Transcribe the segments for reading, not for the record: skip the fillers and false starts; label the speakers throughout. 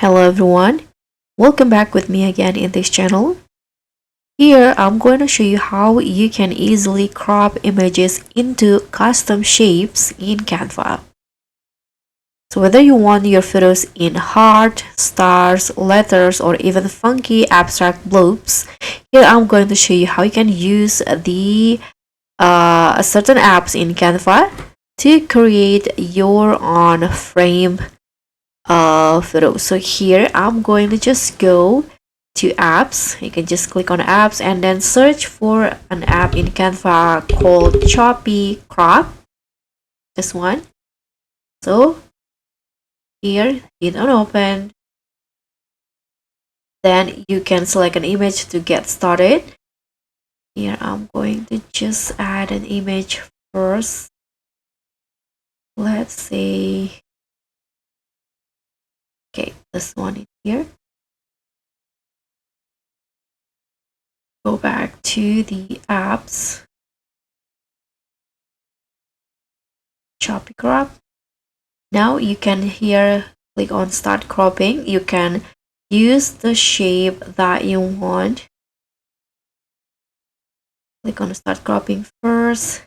Speaker 1: Hello everyone, welcome back with me again in this channel. Here I'm going to show you how you can easily crop images into custom shapes in Canva. So whether you want your photos in heart, stars, letters, or even funky abstract blobs, here I'm going to show you how you can use the certain apps in Canva to create your own frame photo. So here I'm going to just go to apps. You can just click on apps and then search for an app in Canva called Choppy Crop. This one. So here, hit on open. Then you can select an image to get started. Here I'm going to just add an image first. Let's say, okay, this one in here. Go back to the apps, Choppy Crop. Now you can here click on start cropping. You can use the shape that you want. Click on start cropping first.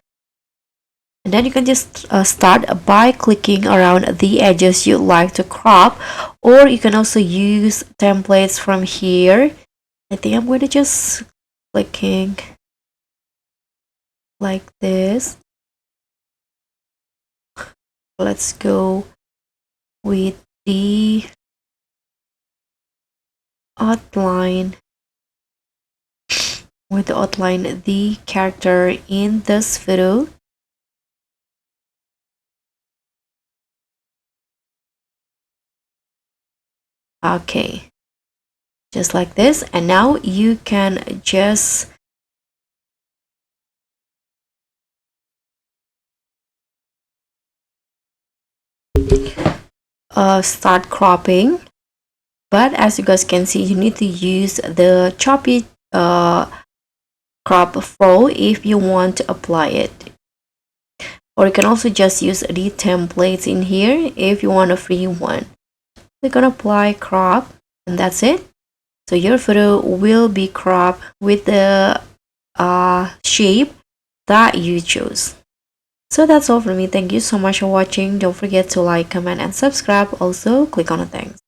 Speaker 1: And then you can just start by clicking around the edges you'd like to crop. Or you can also use templates from here. I think I'm going to just clicking like this. Let's go with the outline, the character in this photo. Okay, just like this. And now you can just start cropping. But as you guys can see, you need to use the Choppy Crop Pro if you want to apply it. Or you can also just use the templates in here if you want a free one. Click on apply crop and that's it. So your photo will be cropped with the shape that you chose. So that's all for me. Thank you so much for watching. Don't forget to like, comment, and subscribe. Also, click on the thanks.